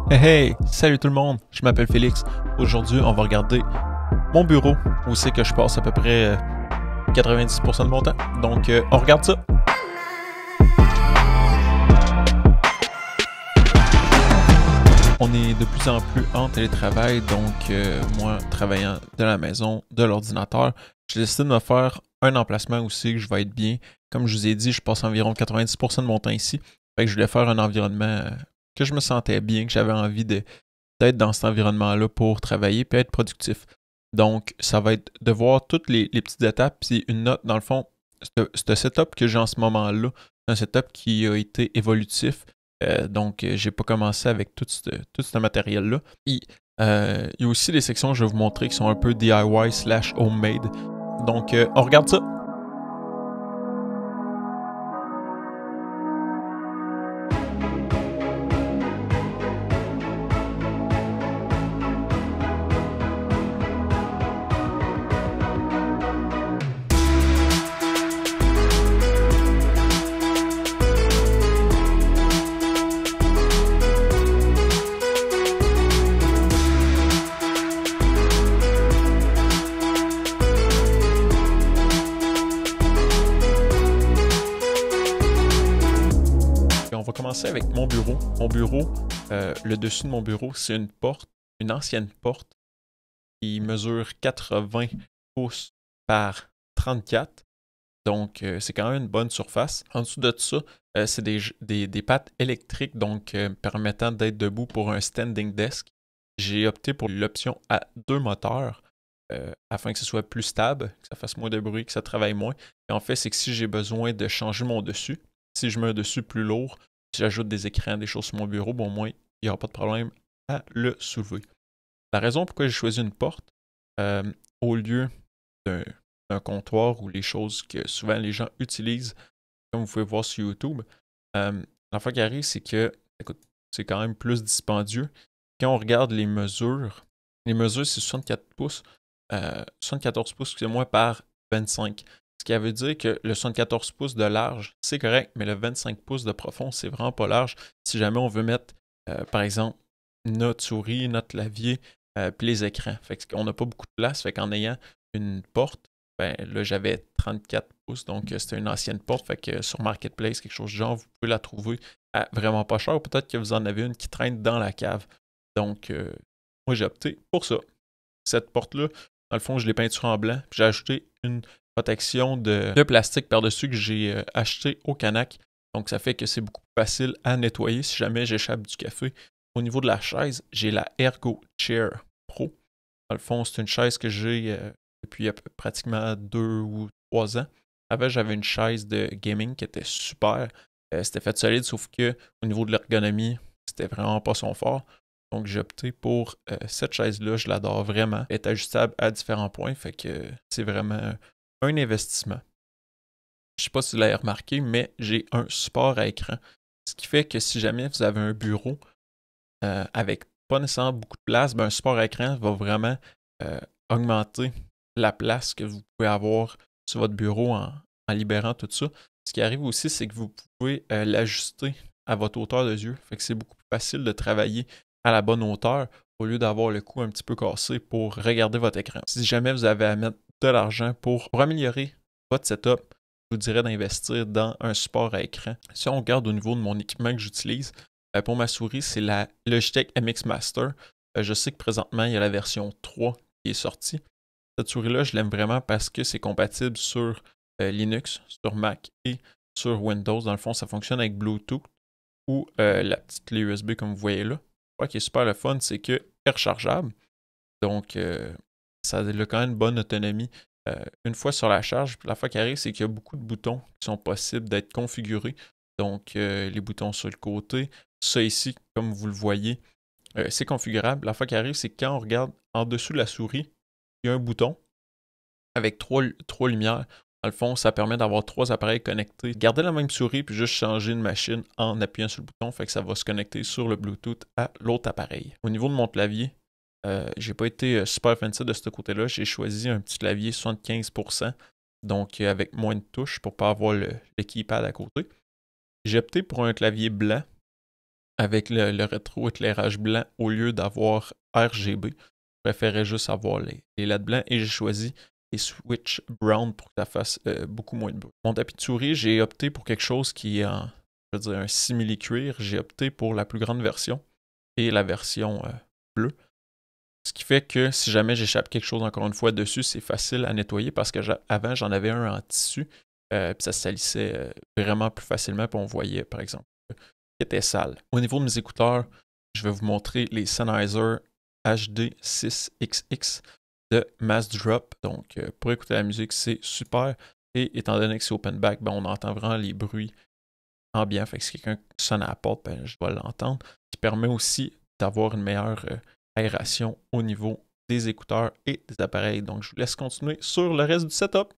Hey hey, salut tout le monde, je m'appelle Félix. Aujourd'hui, on va regarder mon bureau où c'est que je passe à peu près 90% de mon temps. Donc, on regarde ça. On est de plus en plus en télétravail, donc moi, travaillant de la maison, de l'ordinateur, j'ai décidé de me faire un emplacement aussi que je vais être bien. Comme je vous ai dit, je passe environ 90% de mon temps ici. Fait que je voulais faire un environnement que je me sentais bien, que j'avais envie d'être dans cet environnement-là pour travailler et être productif. Donc, ça va être de voir toutes les petites étapes, puis une note, dans le fond, ce setup que j'ai en ce moment-là, c'est un setup qui a été évolutif. Donc, j'ai pas commencé avec tout ce matériel-là. Et il y a aussi des sections que je vais vous montrer qui sont un peu DIY slash homemade. Donc, on regarde ça. On va commencer avec mon bureau. Mon bureau, le dessus de mon bureau, c'est une porte, une ancienne porte qui mesure 80 pouces par 34. Donc, c'est quand même une bonne surface. En dessous de ça, c'est des pattes électriques, donc permettant d'être debout pour un standing desk. J'ai opté pour l'option à deux moteurs afin que ce soit plus stable, que ça fasse moins de bruit, que ça travaille moins. Et en fait, c'est que si j'ai besoin de changer mon dessus, si je mets un dessus plus lourd, si j'ajoute des écrans, des choses sur mon bureau, bon, au moins, il n'y aura pas de problème à le soulever. La raison pourquoi j'ai choisi une porte, au lieu d'un comptoir ou les choses que souvent les gens utilisent, comme vous pouvez voir sur YouTube, l'affaire qui arrive, c'est que, écoute, c'est quand même plus dispendieux. Quand on regarde les mesures c'est 64 pouces, 74 pouces, excusez-moi, par 25. Ce qui veut dire que le 74 pouces de large, c'est correct, mais le 25 pouces de profond, c'est vraiment pas large. Si jamais on veut mettre, par exemple, notre souris, notre clavier, puis les écrans. Fait qu'on n'a pas beaucoup de place. Fait qu'en ayant une porte, ben là, j'avais 34 pouces, donc c'était une ancienne porte. Fait que sur Marketplace, quelque chose du genre, vous pouvez la trouver à vraiment pas cher. Ou peut-être que vous en avez une qui traîne dans la cave. Donc, moi, j'ai opté pour ça. Cette porte-là, dans le fond, je l'ai peinturée en blanc. Puis j'ai ajouté une protection de plastique par-dessus que j'ai acheté au Canac. Donc, ça fait que c'est beaucoup plus facile à nettoyer si jamais j'échappe du café. Au niveau de la chaise, j'ai la Ergo Chair Pro. Dans le fond, c'est une chaise que j'ai depuis pratiquement 2 ou 3 ans. Avant, j'avais une chaise de gaming qui était super. C'était fait solide, sauf que au niveau de l'ergonomie, c'était vraiment pas son fort. Donc, j'ai opté pour cette chaise-là. Je l'adore vraiment. Elle est ajustable à différents points. Fait que c'est vraiment un investissement. Je ne sais pas si vous l'avez remarqué, mais j'ai un support à écran. Ce qui fait que si jamais vous avez un bureau avec pas nécessairement beaucoup de place, ben un support à écran va vraiment augmenter la place que vous pouvez avoir sur votre bureau en libérant tout ça. Ce qui arrive aussi, c'est que vous pouvez l'ajuster à votre hauteur de yeux. Fait que c'est beaucoup plus facile de travailler à la bonne hauteur au lieu d'avoir le cou un petit peu cassé pour regarder votre écran. Si jamais vous avez à mettre de l'argent pour améliorer votre setup, je vous dirais d'investir dans un support à écran. Si on regarde au niveau de mon équipement que j'utilise, pour ma souris, c'est la Logitech MX Master. Je sais que présentement, il y a la version 3 qui est sortie. Cette souris-là, je l'aime vraiment parce que c'est compatible sur Linux, sur Mac et sur Windows. Dans le fond, ça fonctionne avec Bluetooth ou la petite clé USB comme vous voyez là. Ce qui est super le fun, c'est que est rechargeable. Donc, ça a quand même une bonne autonomie. Une fois sur la charge, la fois qui arrive, c'est qu'il y a beaucoup de boutons qui sont possibles d'être configurés. Donc, les boutons sur le côté. Ça ici, comme vous le voyez, c'est configurable. La fois qui arrive, c'est que quand on regarde en dessous de la souris, il y a un bouton avec trois lumières. Dans le fond, ça permet d'avoir 3 appareils connectés. Gardez la même souris puis juste changer de machine en appuyant sur le bouton. Fait que ça va se connecter sur le Bluetooth à l'autre appareil. Au niveau de mon clavier, j'ai pas été super fancy de ce côté-là. J'ai choisi un petit clavier 75%, donc avec moins de touches pour pas avoir le keypad à côté. J'ai opté pour un clavier blanc avec le rétro-éclairage blanc au lieu d'avoir RGB. Je préférais juste avoir les LED blancs et j'ai choisi les switch brown pour que ça fasse beaucoup moins de bruit. Mon tapis de souris, j'ai opté pour quelque chose qui est en, je veux dire, un simili-cuir. J'ai opté pour la plus grande version et la version bleue. Ce qui fait que si jamais j'échappe quelque chose encore une fois dessus, c'est facile à nettoyer parce que avant j'en avais un en tissu, puis ça se salissait vraiment plus facilement, puis on voyait par exemple qu'il était sale. Au niveau de mes écouteurs, je vais vous montrer les Sennheiser HD6XX de Mass Drop. Donc pour écouter la musique, c'est super. Et étant donné que c'est open back, ben, on entend vraiment les bruits ambiants. Fait que si quelqu'un sonne à la porte, ben, je vais l'entendre. Qui permet aussi d'avoir une meilleure aération au niveau des écouteurs et des appareils. Donc, je vous laisse continuer sur le reste du setup.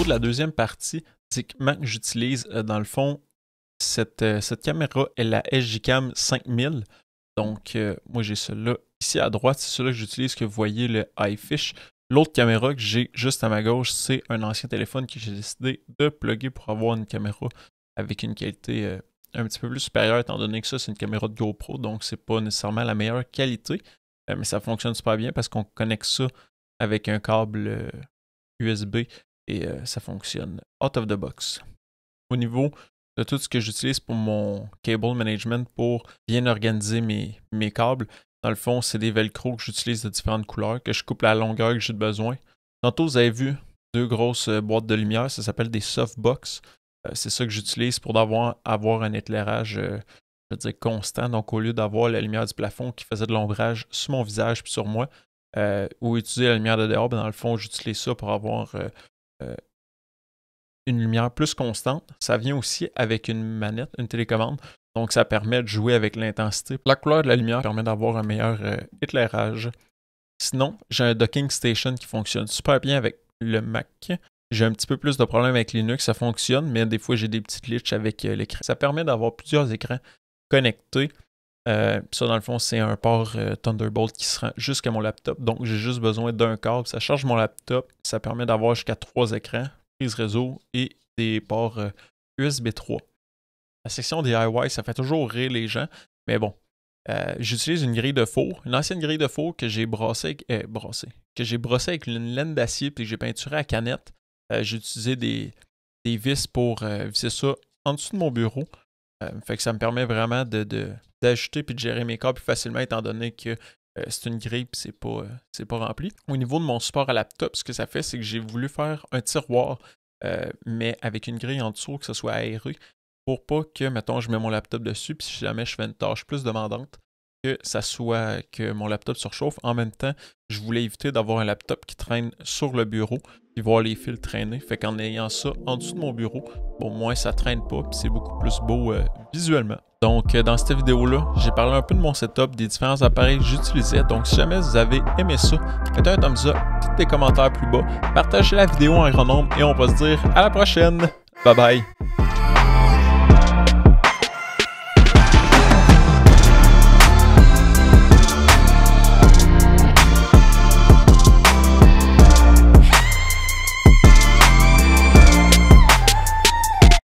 La deuxième partie, c'est que j'utilise dans le fond cette caméra est la SJCAM 5000. Donc moi j'ai celle-là ici à droite, c'est celle-là que j'utilise que vous voyez le iFish. L'autre caméra que j'ai juste à ma gauche, c'est un ancien téléphone que j'ai décidé de plugger pour avoir une caméra avec une qualité un petit peu plus supérieure étant donné que ça c'est une caméra de GoPro, donc c'est pas nécessairement la meilleure qualité, mais ça fonctionne super bien parce qu'on connecte ça avec un câble USB. Et ça fonctionne out of the box. Au niveau de tout ce que j'utilise pour mon cable management pour bien organiser mes câbles, dans le fond, c'est des velcro que j'utilise de différentes couleurs, que je coupe la longueur que j'ai besoin. Tantôt, vous avez vu 2 grosses boîtes de lumière, ça s'appelle des softbox. C'est ça que j'utilise pour avoir un éclairage, je veux dire, constant. Donc, au lieu d'avoir la lumière du plafond qui faisait de l'ombrage sur mon visage puis sur moi, ou utiliser la lumière de dehors, ben dans le fond, j'utilise ça pour avoir une lumière plus constante. Ça vient aussi avec une manette, une télécommande. Donc, ça permet de jouer avec l'intensité. La couleur de la lumière permet d'avoir un meilleur éclairage. Sinon, j'ai un docking station qui fonctionne super bien avec le Mac. J'ai un petit peu plus de problèmes avec Linux, ça fonctionne, mais des fois, j'ai des petits glitches avec l'écran. Ça permet d'avoir plusieurs écrans connectés. Ça, dans le fond, c'est un port Thunderbolt qui se rend jusqu'à mon laptop. Donc, j'ai juste besoin d'un câble. Ça charge mon laptop. Ça permet d'avoir jusqu'à 3 écrans, prise réseau et des ports USB 3. La section DIY, ça fait toujours rire les gens. Mais bon, j'utilise une grille de four. Une ancienne grille de four que j'ai brossée avec une laine d'acier et que j'ai peinturée à canette. J'ai utilisé des vis pour visser ça en dessous de mon bureau. Fait que ça me permet vraiment d'ajouter et de gérer mes câbles plus facilement étant donné que c'est une grille et c'est pas rempli. Au niveau de mon support à laptop, ce que ça fait, c'est que j'ai voulu faire un tiroir, mais avec une grille en dessous, que ce soit aéré, pour pas que, mettons, je mets mon laptop dessus, puis si jamais je fais une tâche plus demandante, que mon laptop surchauffe. En même temps, je voulais éviter d'avoir un laptop qui traîne sur le bureau et voir les fils traîner. Fait qu'en ayant ça en dessous de mon bureau, au moins ça traîne pas puis c'est beaucoup plus beau visuellement. Donc dans cette vidéo-là, j'ai parlé un peu de mon setup, des différents appareils que j'utilisais. Donc si jamais vous avez aimé ça, mettez un thumbs up, dites des commentaires plus bas, partagez la vidéo en grand nombre et on va se dire à la prochaine. Bye bye!